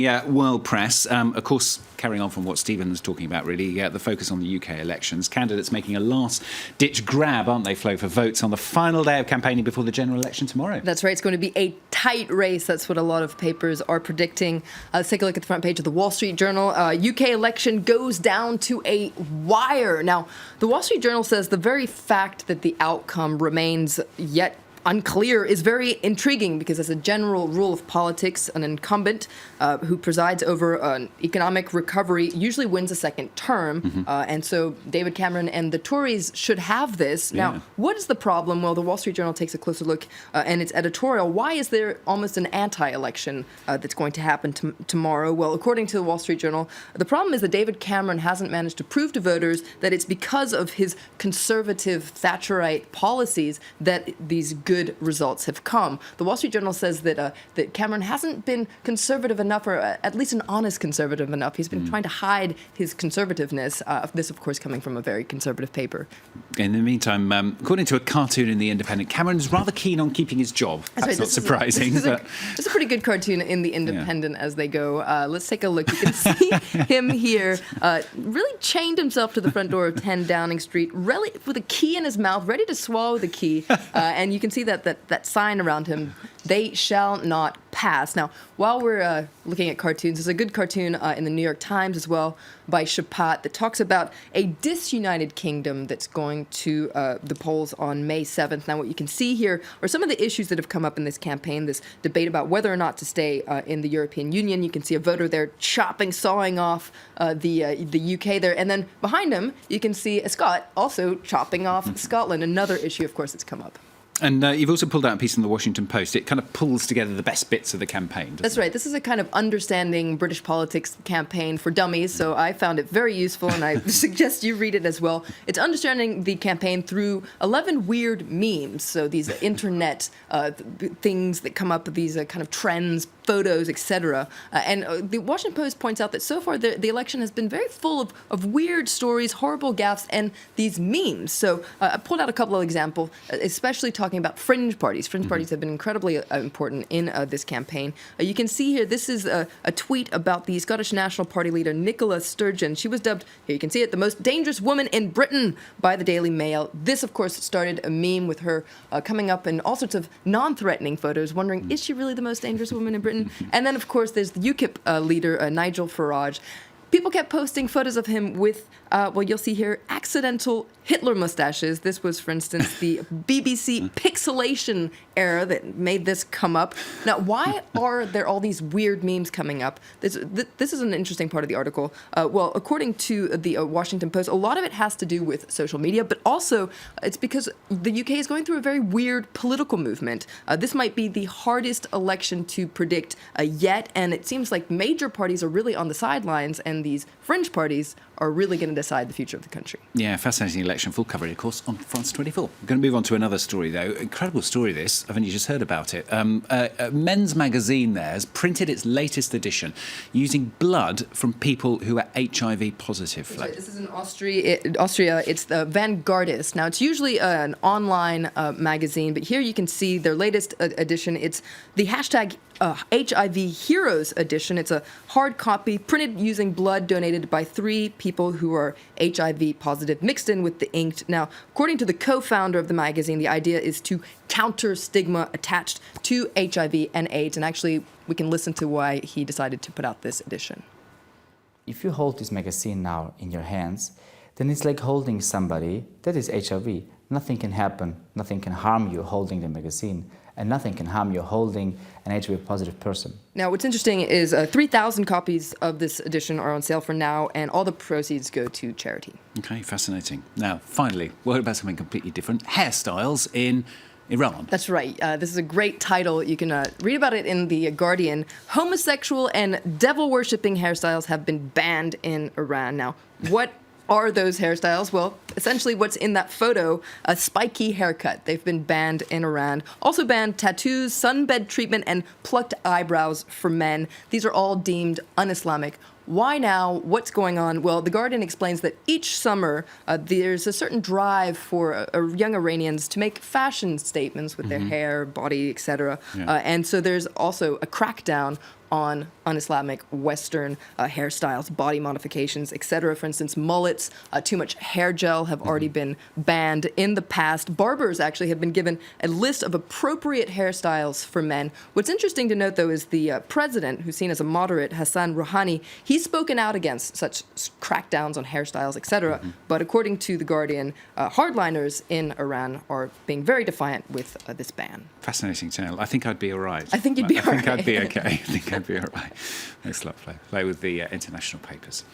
Yeah, world press. Of course, carrying on from what Stephen was talking about, really, the focus on the UK elections. Candidates making a last-ditch grab, aren't they, Flo, for votes on the final day of campaigning before the general election tomorrow. That's right. It's going to be a tight race. That's what a lot of papers are predicting. Let's take a look at the front page of the Wall Street Journal. UK election goes down to a wire. Now, the Wall Street Journal says the very fact that the outcome remains yet unclear is very intriguing because, as a general rule of politics, an incumbent who presides over an economic recovery usually wins a second term. And so David Cameron and the Tories should have this. Yeah. Now, what is the problem? Well, the Wall Street Journal takes a closer look in its editorial. Why is there almost an anti-election that's going to happen tomorrow? Well, according to the Wall Street Journal, the problem is that David Cameron hasn't managed to prove to voters that it's because of his conservative Thatcherite policies that these good results have come. The Wall Street Journal says that Cameron hasn't been conservative enough, or at least an honest conservative enough. He's been trying to hide his conservativeness. This, of course, coming from a very conservative paper. In the meantime, according to a cartoon in The Independent, Cameron's rather keen on keeping his job. That's not surprising. It's a pretty good cartoon in The Independent as they go. Let's take a look. You can see him here, really chained himself to the front door of 10 Downing Street, really with a key in his mouth, ready to swallow the key. And you can see that sign around him, "They shall not pass." Now, while we're looking at cartoons, there's a good cartoon in the New York Times as well by Chapat that talks about a disunited kingdom that's going to the polls on May 7th. Now, what you can see here are some of the issues that have come up in this campaign, this debate about whether or not to stay in the European Union. You can see a voter there sawing off the UK there. And then behind him, you can see a Scot also chopping off Scotland, another issue, of course, that's come up. And you've also pulled out a piece in the Washington Post. It kind of pulls together the best bits of the campaign. That's right. This is a kind of understanding British politics campaign for dummies, so I found it very useful, and I suggest you read it as well. It's understanding the campaign through 11 weird memes, so these internet things that come up, these kind of trends, photos, etc. And the Washington Post points out that so far the election has been very full of weird stories, horrible gaffes, and these memes. So I pulled out a couple of examples, especially talking about fringe parties. Fringe parties have been incredibly important in this campaign. You can see here, this is a tweet about the Scottish National Party leader, Nicola Sturgeon. She was dubbed, here you can see it, the most dangerous woman in Britain by the Daily Mail. This, of course, started a meme with her coming up in all sorts of non-threatening photos, wondering, is she really the most dangerous woman in Britain? And then, of course, there's the UKIP leader, Nigel Farage. People kept posting photos of him with, well, you'll see here, accidental Hitler mustaches. This was, for instance, the BBC pixelation era that made this come up. Now, why are there all these weird memes coming up? This is an interesting part of the article. Well, according to the Washington Post, a lot of it has to do with social media, but also it's because the UK is going through a very weird political movement. This might be the hardest election to predict yet, and it seems like major parties are really on the sidelines, and these fringe parties are really going to decide the future of the country. Yeah, fascinating election. Full coverage, of course, on France 24. We're going to move on to another story, though. Incredible story, this. I've only just heard about it. Men's Magazine there has printed its latest edition using blood from people who are HIV positive. Right. This is in Austria. It's the Vanguardist. Now, it's usually an online magazine, but here you can see their latest edition. It's the hashtag HIV Heroes edition. It's a hard copy printed using blood donated by 3 people who are HIV positive, mixed in with the ink. Now, according to the co-founder of the magazine, the idea is to counter stigma attached to HIV and AIDS. And actually, we can listen to why he decided to put out this edition. If you hold this magazine now in your hands, then it's like holding somebody that is HIV. Nothing can happen, nothing can harm you holding the magazine, and nothing can harm you holding an HIV-positive person. Now, what's interesting is 3,000 copies of this edition are on sale for now, and all the proceeds go to charity. Okay, fascinating. Now, finally, what about something completely different? Hairstyles in Iran. That's right. This is a great title. You can read about it in The Guardian. Homosexual and devil-worshipping hairstyles have been banned in Iran. Now, what are those hairstyles? Well, essentially what's in that photo, a spiky haircut. They've been banned in Iran. Also banned tattoos, sunbed treatment, and plucked eyebrows for men. These are all deemed un-Islamic. Why now? What's going on? Well, The Guardian explains that each summer there's a certain drive for young Iranians to make fashion statements with their hair, body, etc. And so there's also a crackdown on un-Islamic Western hairstyles, body modifications, etc. For instance, mullets, too much hair gel have already been banned in the past. Barbers actually have been given a list of appropriate hairstyles for men. What's interesting to note, though, is the president, who's seen as a moderate, Hassan Rouhani, he's spoken out against such crackdowns on hairstyles, etc. But according to The Guardian, hardliners in Iran are being very defiant with this ban. Fascinating tale. I think I'd be all right. I think you'd be all right. I think I'd be okay. I think I'd be all right. Thanks a lot, Flo. Play with the international papers.